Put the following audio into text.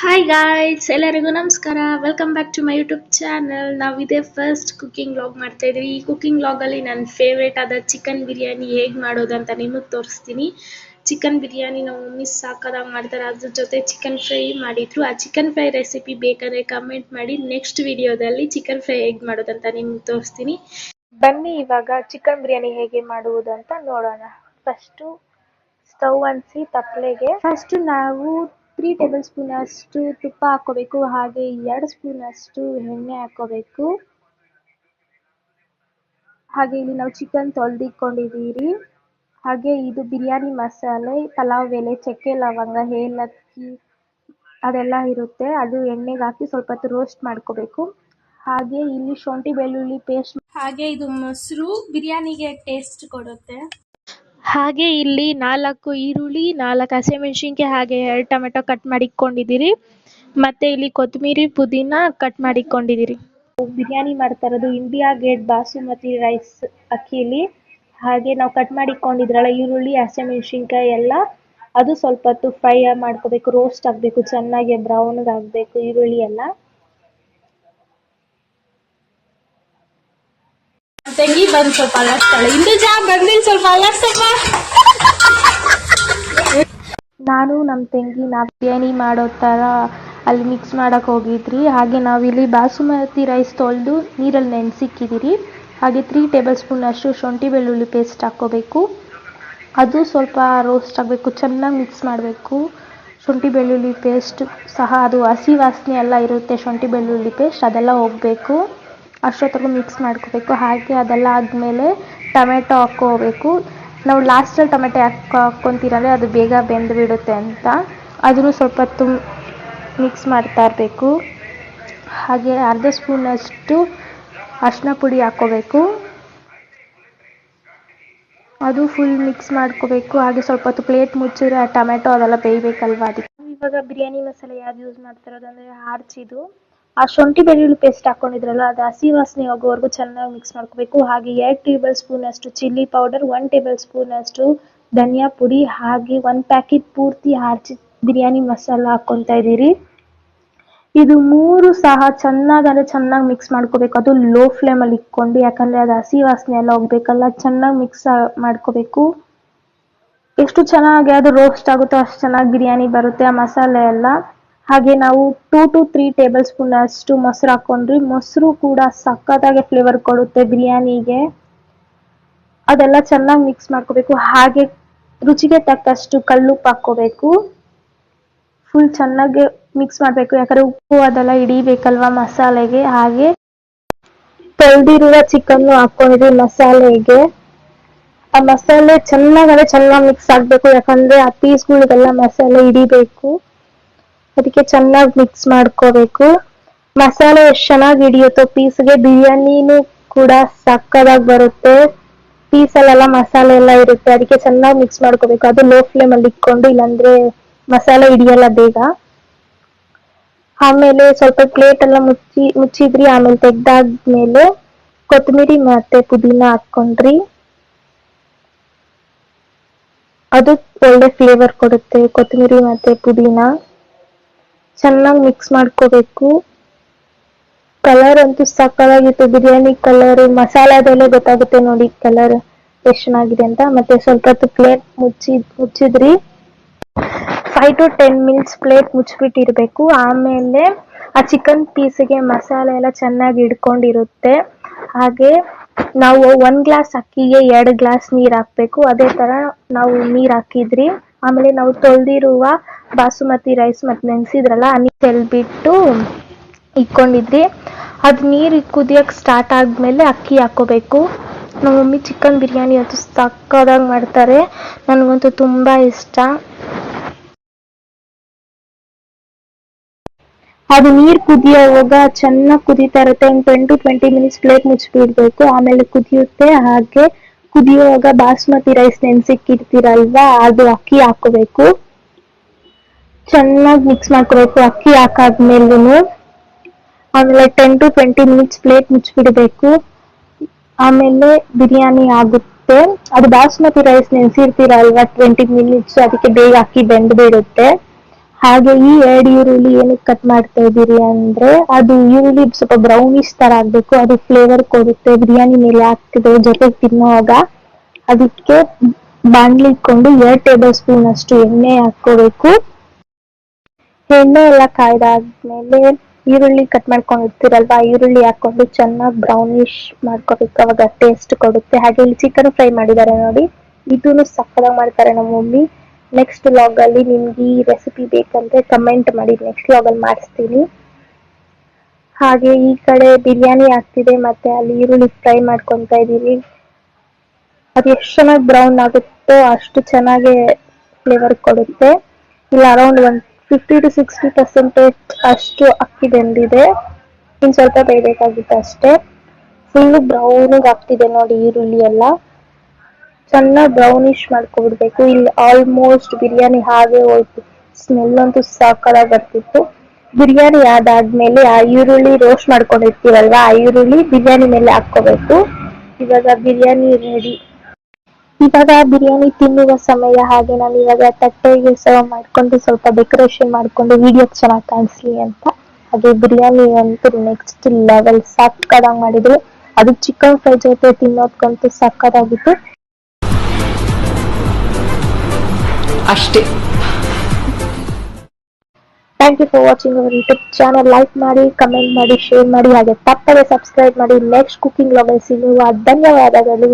Hi guys, ಎಲ್ಲರಿಗೂ ನಮಸ್ಕಾರ. Welcome back to my YouTube channel. ನಾವಿದೇ ಫಸ್ಟ್ ಕುಕಿಂಗ್ ವ್ಲಾಗ್ ಮಾಡ್ತಾ ಇದ್ವಿ. ಈ ಕುಕಿಂಗ್ ವ್ಲಾಗಲ್ಲಿ ನನ್ನ ಫೇವ್ರೇಟ್ ಆದ ಚಿಕನ್ ಬಿರಿಯಾನಿ ಹೇಗೆ ಮಾಡೋದು ಅಂತ ನಿಮಗೆ ತೋರಿಸ್ತೀನಿ. ಚಿಕನ್ ಬಿರಿಯಾನಿ ನಾವು ಮಮ್ಮಿ ಸಾಕಾದಾಗ ಮಾಡ್ತಾರೆ. ಅದ್ರ ಜೊತೆ ಚಿಕನ್ ಫ್ರೈ ಮಾಡಿದ್ರು. ಆ ಚಿಕನ್ ಫ್ರೈ ರೆಸಿಪಿ ಬೇಕಾದರೆ ಕಮೆಂಟ್ ಮಾಡಿ. ನೆಕ್ಸ್ಟ್ ವಿಡಿಯೋದಲ್ಲಿ ಚಿಕನ್ ಫ್ರೈ ಹೇಗೆ ಮಾಡೋದಂತ ನಿಮ್ಗೆ ತೋರಿಸ್ತೀನಿ. ಬನ್ನಿ ಇವಾಗ ಚಿಕನ್ ಬಿರಿಯಾನಿ ಹೇಗೆ ಮಾಡುವುದು ಅಂತ ನೋಡೋಣ. ಫಸ್ಟು ಸ್ಟವ್ ಅಂಟಿಸಿ ತಪ್ಪಲೆಗೆ ಫಸ್ಟ್ ನಾವು 3 ಟೇಬಲ್ ಸ್ಪೂನ್ ಅಷ್ಟು ತುಪ್ಪ ಹಾಕೋಬೇಕು. ಹಾಗೆ 2 ಸ್ಪೂನ್ ಅಷ್ಟು ಎಣ್ಣೆ ಹಾಕೋಬೇಕು. ಹಾಗೆ ಇಲ್ಲಿ ನಾವು ಚಿಕನ್ ತೊಳೆದಿಟ್ಕೊಂಡಿದ್ದೀರಿ. ಹಾಗೆ ಇದು ಬಿರಿಯಾನಿ ಮಸಾಲೆ, ಪಲಾವ್ ಎಲೆ, ಚಕ್ಕೆ ಲವಂಗ, ಏಲಕ್ಕಿ ಅದೆಲ್ಲ ಇರುತ್ತೆ. ಅದು ಎಣ್ಣೆಗೆ ಹಾಕಿ ಸ್ವಲ್ಪ ಹೊತ್ತು ರೋಸ್ಟ್ ಮಾಡ್ಕೋಬೇಕು. ಹಾಗೆ ಇಲ್ಲಿ ಶುಂಠಿ ಬೆಳ್ಳುಳ್ಳಿ ಪೇಸ್ಟ್, ಹಾಗೆ ಇದು ಮೊಸರು ಬಿರಿಯಾನಿಗೆ ಟೇಸ್ಟ್ ಕೊಡುತ್ತೆ. ಹಾಗೆ ಇಲ್ಲಿ 4 ಈರುಳ್ಳಿ, 4 ಹಸಿಮೆಣಸಿನ್ಕಾಯಿ, ಹಾಗೆ 2 ಟೊಮೆಟೊ ಕಟ್ ಮಾಡಿಕೊಂಡಿದ್ದೀರಿ. ಮತ್ತೆ ಇಲ್ಲಿ ಕೊತ್ತಂಬರಿ, ಪುದೀನ ಕಟ್ ಮಾಡಿಕೊಂಡಿದ್ದೀರಿ. ಬಿರಿಯಾನಿ ಮಾಡ್ತಾ ಇರೋದು ಇಂಡಿಯಾ ಗೇಟ್ ಬಾಸುಮತಿ ರೈಸ್ ಅಕ್ಕಿಲಿ. ಹಾಗೆ ನಾವು ಕಟ್ ಮಾಡಿಕೊಂಡಿದ್ರಲ್ಲ ಈರುಳ್ಳಿ, ಹಸಿಮೆಣಸಿನ್ಕಾಯಿ ಎಲ್ಲ, ಅದು ಸ್ವಲ್ಪ ಹೊತ್ತು ಫ್ರೈ ಮಾಡ್ಕೋಬೇಕು. ರೋಸ್ಟ್ ಆಗಬೇಕು, ಚೆನ್ನಾಗಿ ಬ್ರೌನ್ಗೆ ಆಗಬೇಕು ಈರುಳ್ಳಿ ಎಲ್ಲ. ತಂಗಿ ಬಂದು ಸ್ವಲ್ಪ ಅಲ್ಲಾಡ್ತಾಳೆ. ಇಂದುಜಾ ಬಂದಿಲ್ಲ, ಸ್ವಲ್ಪ ಅಲ್ಲಾಡ್ಸಪ್ಪ. ನಾನು ನಮ್ಮ ತಂಗಿ ಬಿರಿಯಾನಿ ಮಾಡೋ ಥರ ಅಲ್ಲಿ ಮಿಕ್ಸ್ ಮಾಡೋಕೆ ಹೋಗಿದ್ರಿ. ಹಾಗೆ ನಾವಿಲ್ಲಿ ಬಾಸುಮತಿ ರೈಸ್ ತೊಳೆದು ನೀರಲ್ಲಿ ನೆನೆಸಿಕ್ಕಿದ್ದೀರಿ. ಹಾಗೆ 3 ಟೇಬಲ್ ಸ್ಪೂನ್ ಅಷ್ಟು ಶುಂಠಿ ಬೆಳ್ಳುಳ್ಳಿ ಪೇಸ್ಟ್ ಹಾಕ್ಕೋಬೇಕು. ಅದು ಸ್ವಲ್ಪ ರೋಸ್ಟ್ ಆಗಬೇಕು, ಚೆನ್ನಾಗಿ ಮಿಕ್ಸ್ ಮಾಡಬೇಕು. ಶುಂಠಿ ಬೆಳ್ಳುಳ್ಳಿ ಪೇಸ್ಟ್ ಸಹ ಅದು ಹಸಿ ವಾಸನೆ ಎಲ್ಲ ಇರುತ್ತೆ. ಶುಂಠಿ ಬೆಳ್ಳುಳ್ಳಿ ಪೇಸ್ಟ್ ಅದೆಲ್ಲ ಹೋಗಬೇಕು. ಅಷ್ಟೊತ್ತಿಗೆ ಮಿಕ್ಸ್ ಮಾಡ್ಕೋಬೇಕು. ಹಾಗೆ ಅದೆಲ್ಲ ಆದಮೇಲೆ ಟೊಮೆಟೊ ಹಾಕ್ಕೋಬೇಕು. ನಾವು ಲಾಸ್ಟಲ್ಲಿ ಟೊಮೆಟೊ ಹಾಕ್ಕೊತೀರಲ್ಲ, ಅದು ಬೇಗ ಬೆಂದು ಬಿಡುತ್ತೆ ಅಂತ. ಅದನ್ನು ಸ್ವಲ್ಪ ಹೊತ್ತು ಮಿಕ್ಸ್ ಮಾಡ್ತಾ ಇರಬೇಕು. ಹಾಗೆ ಅರ್ಧ ಸ್ಪೂನಷ್ಟು ಅರಿಶಿನ ಪುಡಿ ಹಾಕ್ಕೋಬೇಕು. ಅದು ಫುಲ್ ಮಿಕ್ಸ್ ಮಾಡ್ಕೋಬೇಕು. ಹಾಗೆ ಸ್ವಲ್ಪ ಹೊತ್ತು ಪ್ಲೇಟ್ ಮುಚ್ಚಿದ್ರೆ ಆ ಟೊಮೆಟೊ ಅದೆಲ್ಲ ಬೇಯಬೇಕಲ್ವ, ಅದಕ್ಕೆ ಇವಾಗ ಬಿರಿಯಾನಿ ಮಸಾಲೆ ಯಾವ್ದು ಯೂಸ್ ಮಾಡ್ತಾ ಇರೋದಂದರೆ ಆರ್ಚಿದು. ಆ ಶುಂಠಿ ಬೆಳ್ಳುಳ್ಳಿ ಪೇಸ್ಟ್ ಹಾಕ್ಕೊಂಡಿದ್ರಲ್ಲ, ಅದು ಹಸಿ ವಾಸನೆ ಹೋಗೋವರೆಗೂ ಚೆನ್ನಾಗಿ ಮಿಕ್ಸ್ ಮಾಡ್ಕೋಬೇಕು. ಹಾಗೆ 2 ಟೇಬಲ್ ಸ್ಪೂನ್ ಅಷ್ಟು ಚಿಲ್ಲಿ ಪೌಡರ್, 1 ಟೇಬಲ್ ಸ್ಪೂನ್ ಅಷ್ಟು ಧನಿಯಾ ಪುಡಿ, ಹಾಗೆ 1 ಪ್ಯಾಕೆಟ್ ಪೂರ್ತಿ ಆರ್ಚಿ ಬಿರಿಯಾನಿ ಮಸಾಲ ಹಾಕ್ಕೊತಾ ಇದ್ದೀರಿ. ಇದು 3 ಸಹ ಚೆನ್ನಾಗಿ ಮಿಕ್ಸ್ ಮಾಡ್ಕೋಬೇಕು. ಅದು ಲೋ ಫ್ಲೇಮಲ್ಲಿ ಇಟ್ಕೊಂಡು, ಯಾಕಂದರೆ ಅದು ಹಸಿ ವಾಸನೆ ಎಲ್ಲ ಹೋಗ್ಬೇಕಲ್ಲ, ಚೆನ್ನಾಗಿ ಮಿಕ್ಸ್ ಮಾಡ್ಕೋಬೇಕು. ಎಷ್ಟು ಚೆನ್ನಾಗಿ ಅದು ರೋಸ್ಟ್ ಆಗುತ್ತೋ ಅಷ್ಟು ಚೆನ್ನಾಗಿ ಬಿರಿಯಾನಿ ಬರುತ್ತೆ ಆ ಮಸಾಲೆ ಎಲ್ಲ. ಹಾಗೆ ನಾವು 2 to 3 ಟೇಬಲ್ ಸ್ಪೂನ್ ಅಷ್ಟು ಮೊಸರು ಹಾಕ್ಕೊಂಡ್ರಿ. ಮೊಸರು ಕೂಡ ಸಖತ್ತಾಗಿ ಫ್ಲೇವರ್ ಕೊಡುತ್ತೆ ಬಿರಿಯಾನಿಗೆ. ಅದೆಲ್ಲ ಚೆನ್ನಾಗಿ ಮಿಕ್ಸ್ ಮಾಡ್ಕೋಬೇಕು. ಹಾಗೆ ರುಚಿಗೆ ತಕ್ಕಷ್ಟು ಕಲ್ಲುಪ್ಪು ಹಾಕ್ಕೋಬೇಕು. ಫುಲ್ ಚೆನ್ನಾಗಿ ಮಿಕ್ಸ್ ಮಾಡಬೇಕು, ಯಾಕಂದರೆ ಉಪ್ಪು ಅದೆಲ್ಲ ಹಿಡಿಬೇಕಲ್ವ ಮಸಾಲೆಗೆ. ಹಾಗೆ ತೊಳೆದಿರುವ ಚಿಕನ್ನು ಹಾಕ್ಕೊಂಡಿದ್ದೀವಿ ಮಸಾಲೆಗೆ. ಆ ಮಸಾಲೆ ಚೆನ್ನಾಗಿ ಮಿಕ್ಸ್ ಆಗಬೇಕು, ಯಾಕಂದರೆ ಆ ಪೀಸ್ಗಳಿಗೆಲ್ಲ ಮಸಾಲೆ ಹಿಡಿಬೇಕು. ಅದಕ್ಕೆ ಚೆನ್ನಾಗಿ ಮಿಕ್ಸ್ ಮಾಡ್ಕೋಬೇಕು. ಮಸಾಲೆ ಎಷ್ಟು ಚೆನ್ನಾಗಿ ಹಿಡಿಯುತ್ತೋ ಪೀಸ್ಗೆ, ಬಿರಿಯಾನಿನೂ ಕೂಡ ಸಕ್ಕತ್ತಾಗಿ ಬರುತ್ತೆ. ಪೀಸಲ್ಲೆಲ್ಲ ಮಸಾಲೆ ಎಲ್ಲ ಇರುತ್ತೆ, ಅದಕ್ಕೆ ಚೆನ್ನಾಗಿ ಮಿಕ್ಸ್ ಮಾಡ್ಕೋಬೇಕು. ಅದು ಲೋ ಫ್ಲೇಮಲ್ಲಿ ಇಟ್ಕೊಂಡು, ಇಲ್ಲಾಂದರೆ ಮಸಾಲೆ ಹಿಡಿಯಲ್ಲ ಬೇಗ. ಆಮೇಲೆ ಸ್ವಲ್ಪ ಪ್ಲೇಟ್ ಎಲ್ಲ ಮುಚ್ಚಿದ್ರಿ. ಆಮೇಲೆ ತೆಗ್ದಾದ್ಮೇಲೆ ಕೊತ್ತಂಬರಿ ಮತ್ತೆ ಪುದೀನ ಹಾಕ್ಕೊಂಡ್ರಿ. ಅದು ಒಳ್ಳೆ ಫ್ಲೇವರ್ ಕೊಡುತ್ತೆ, ಕೊತ್ತಂಬರಿ ಮತ್ತೆ ಪುದೀನ. ಚೆನ್ನಾಗಿ ಮಿಕ್ಸ್ ಮಾಡ್ಕೋಬೇಕು. ಕಲರ್ ಅಂತೂ ಸಕ್ಕತ್ತಾಗಿತ್ತು, ಬಿರಿಯಾನಿ ಕಲರ್ ಮಸಾಲಾದಲ್ಲೇ ಗೊತ್ತಾಗುತ್ತೆ ನೋಡಿ ಕಲರ್ ಎಷ್ಟು ಚೆನ್ನಾಗಿದೆ ಅಂತ. ಮತ್ತೆ ಸ್ವಲ್ಪ ಹೊತ್ತು ಪ್ಲೇಟ್ ಮುಚ್ಚಿದ್ರಿ. 5 to 10 ಮಿನಿಟ್ಸ್ ಪ್ಲೇಟ್ ಮುಚ್ಚಿಬಿಟ್ಟಿರಬೇಕು. ಆಮೇಲೆ ಆ ಚಿಕನ್ ಪೀಸಿಗೆ ಮಸಾಲೆ ಎಲ್ಲ ಚೆನ್ನಾಗಿ ಹಿಡ್ಕೊಂಡಿರುತ್ತೆ. ಹಾಗೆ ನಾವು 1 ಗ್ಲಾಸ್ ಅಕ್ಕಿಗೆ 2 ಗ್ಲಾಸ್ ನೀರು ಹಾಕಬೇಕು. ಅದೇ ಥರ ನಾವು ನೀರು ಹಾಕಿದ್ರಿ. ಆಮೇಲೆ ನಾವು ತೊಳೆದಿರುವ ಬಾಸುಮತಿ ರೈಸ್ ಮತ್ತು ನೆನೆಸಿದ್ರಲ್ಲ, ಆ ನೀರು ಚೆಲ್ಬಿಟ್ಟು ಇಟ್ಕೊಂಡಿದ್ರಿ. ಅದು ನೀರು ಕುದಿಯೋಕ್ಕೆ ಸ್ಟಾರ್ಟ್ ಆದಮೇಲೆ ಅಕ್ಕಿ ಹಾಕ್ಕೋಬೇಕು. ನಮ್ಮ ಮಮ್ಮಿ ಚಿಕನ್ ಬಿರಿಯಾನಿ ಅಂತೂ ಸಕ್ಕತ್ತಾಗಿ ಮಾಡ್ತಾರೆ, ನನಗಂತೂ ತುಂಬ ಇಷ್ಟ. ಅದು ನೀರು ಕುದಿಯೋವಾಗ ಚೆನ್ನಾಗಿ ಕುದೀತಾ ಇರುತ್ತೆ. ಒಂದು 10 to 20 ಮಿನಿಟ್ಸ್ ಪ್ಲೇಟ್ ಮುಚ್ಚಿಬಿಡ್ಬೇಕು. ಆಮೇಲೆ ಕುದಿಯುತ್ತೆ. ಹಾಗೆ ಕುದಿಯುವಾಗ ಬಾಸ್ಮತಿ ರೈಸ್ ನೆನೆಸಿಕ್ಕಿರ್ತೀರಲ್ವಾ, ಅದು ಅಕ್ಕಿ ಹಾಕೋಬೇಕು. ಚೆನ್ನಾಗಿ ಮಿಕ್ಸ್ ಮಾಡ್ಕೋಬೇಕು ಅಕ್ಕಿ ಹಾಕಾದ್ಮೇಲೂ. ಆಮೇಲೆ 10 to 20 ಮಿನಿಟ್ಸ್ ಪ್ಲೇಟ್ ಮುಚ್ಚಿಬಿಡಬೇಕು. ಆಮೇಲೆ ಬಿರಿಯಾನಿ ಆಗುತ್ತೆ. ಅದು ಬಾಸ್ಮತಿ ರೈಸ್ ನೆನೆಸಿರ್ತೀರಲ್ವಾ 20 ಮಿನಿಟ್ಸ್, ಅದಕ್ಕೆ ಬೇಗ ಅಕ್ಕಿ ಬೆಂದು ಬಿಡುತ್ತೆ. ಹಾಗೆ ಈ 2 ಈರುಳ್ಳಿ ಏನಕ್ಕೆ ಕಟ್ ಮಾಡ್ತಾ ಇದ್ದೀರಿ ಅಂದ್ರೆ ಅದು ಈರುಳ್ಳಿ ಸ್ವಲ್ಪ ಬ್ರೌನಿಶ್ ತರ ಆಗ್ಬೇಕು, ಅದು ಫ್ಲೇವರ್ ಕೊಡುತ್ತೆ, ಬಿರಿಯಾನಿ ಮೇಲೆ ಹಾಕ್ತಿದ್ರೆ ಜೊತೆಗೆ ತಿನ್ನುವಾಗ. ಅದಕ್ಕೆ ಬಾಣ್ಲಿ ಇಟ್ಕೊಂಡು 2 ಟೇಬಲ್ ಸ್ಪೂನ್ ಅಷ್ಟು ಎಣ್ಣೆ ಹಾಕೋಬೇಕು. ಎಣ್ಣೆ ಎಲ್ಲ ಕಾಯ್ದಾದ್ಮೇಲೆ ಈರುಳ್ಳಿ ಕಟ್ ಮಾಡ್ಕೊಂಡಿರ್ತೀರಲ್ವಾ, ಈರುಳ್ಳಿ ಹಾಕೊಂಡು ಚೆನ್ನಾಗಿ ಬ್ರೌನಿಶ್ ಮಾಡ್ಕೋಬೇಕು, ಅವಾಗ ಟೇಸ್ಟ್ ಕೊಡುತ್ತೆ. ಹಾಗೆ ಇಲ್ಲಿ ಚಿಕನ್ ಫ್ರೈ ಮಾಡಿದ್ದಾರೆ ನೋಡಿ, ಇದನ್ನು ಸಕ್ಕತ್ತಾಗಿ ಮಾಡ್ತಾರೆ ನಮ್ಮ ಮಮ್ಮಿ. ನೆಕ್ಸ್ಟ್ ವ್ಲಾಗ್ ಅಲ್ಲಿ ನಿಮ್ಗೆ ಈ ರೆಸಿಪಿ ಬೇಕಂದ್ರೆ ಕಮೆಂಟ್ ಮಾಡಿ, ನೆಕ್ಸ್ಟ್ ವ್ಲಾಗ್ ಅಲ್ಲಿ ಮಾಡಿಸ್ತೀನಿ. ಹಾಗೆ ಈ ಕಡೆ ಬಿರಿಯಾನಿ ಆಗ್ತಿದೆ, ಮತ್ತೆ ಅಲ್ಲಿ ಈರುಳ್ಳಿ ಫ್ರೈ ಮಾಡ್ಕೊತಾ ಇದೀವಿ. ಅದು ಎಷ್ಟು ಚೆನ್ನಾಗಿ ಬ್ರೌನ್ ಆಗುತ್ತೋ ಅಷ್ಟು ಚೆನ್ನಾಗಿ ಫ್ಲೇವರ್ ಕೊಡುತ್ತೆ. ಇಲ್ಲ ಅರೌಂಡ್ 50 to 60% ಅಷ್ಟು ಅಕ್ಕಿ ಬೆಂದಿದೆ, ಇನ್ನು ಸ್ವಲ್ಪ ಬೇಯಬೇಕಾಗಿತ್ತು ಅಷ್ಟೇ. ಫುಲ್ ಬ್ರೌನಿಗೆ ಆಗ್ತಿದೆ ನೋಡಿ ಈರುಳ್ಳಿ ಎಲ್ಲ, ಚೆನ್ನಾಗಿ ಬ್ರೌನಿಶ್ ಮಾಡ್ಕೊಬಿಡ್ಬೇಕು. ಇಲ್ಲಿ ಆಲ್ಮೋಸ್ಟ್ ಬಿರಿಯಾನಿ ಹಾಗೆ ಹೋಯ್ತು, ಸ್ಮೆಲ್ ಅಂತೂ ಸಾಕಾಗಿ ಬರ್ತಿತ್ತು. ಬಿರಿಯಾನಿ ಆದಾದ್ಮೇಲೆ ಆ ಈರುಳ್ಳಿ ರೋಸ್ಟ್ ಮಾಡ್ಕೊಂಡಿರ್ತೀವಲ್ವಾ, ಆ ಈರುಳ್ಳಿ ಬಿರಿಯಾನಿ ಮೇಲೆ ಹಾಕ್ಕೋಬೇಕು. ಇವಾಗ ಬಿರಿಯಾನಿ ರೆಡಿ. ಇವಾಗ ಬಿರಿಯಾನಿ ತಿನ್ನುವ ಸಮಯ. ಹಾಗೆ ನಾನು ಇವಾಗ ತಟ್ಟೆಗೆ ಸರ್ವ್ ಮಾಡ್ಕೊಂಡು ಸ್ವಲ್ಪ ಡೆಕೋರೇಷನ್ ಮಾಡ್ಕೊಂಡು ವಿಡಿಯೋ ಚೆನ್ನಾಗಿ ಕಾಣಿಸ್ಲಿ ಅಂತ. ಹಾಗೆ ಬಿರಿಯಾನಿ ಅಂತೂ ನೆಕ್ಸ್ಟ್ ಲೆವೆಲ್ ಸಕ್ಕತ್ತಾಗಿ ಮಾಡಿದ್ರು, ಅದು ಚಿಕನ್ ಫ್ರೈ ಜೊತೆ ತಿನ್ನೋದಕ್ಕಂತೂ ಸಕ್ಕತ್ತಾಗಿತ್ತು ಅಷ್ಟೇ. Thank you for watching our YouTube channel. Like ಮಾಡಿ, ಕಮೆಂಟ್ ಮಾಡಿ, ಶೇರ್ ಮಾಡಿ, ಹಾಗೆ ತಪ್ಪದೆ ಸಬ್ಸ್ಕ್ರೈಬ್ ಮಾಡಿ. ನೆಕ್ಸ್ಟ್ ಕುಕಿಂಗ್ ವ್ಲಾಗ್ ಅಲ್ಲಿ ಸಿಗುವ. ಧನ್ಯವಾದಗಳು.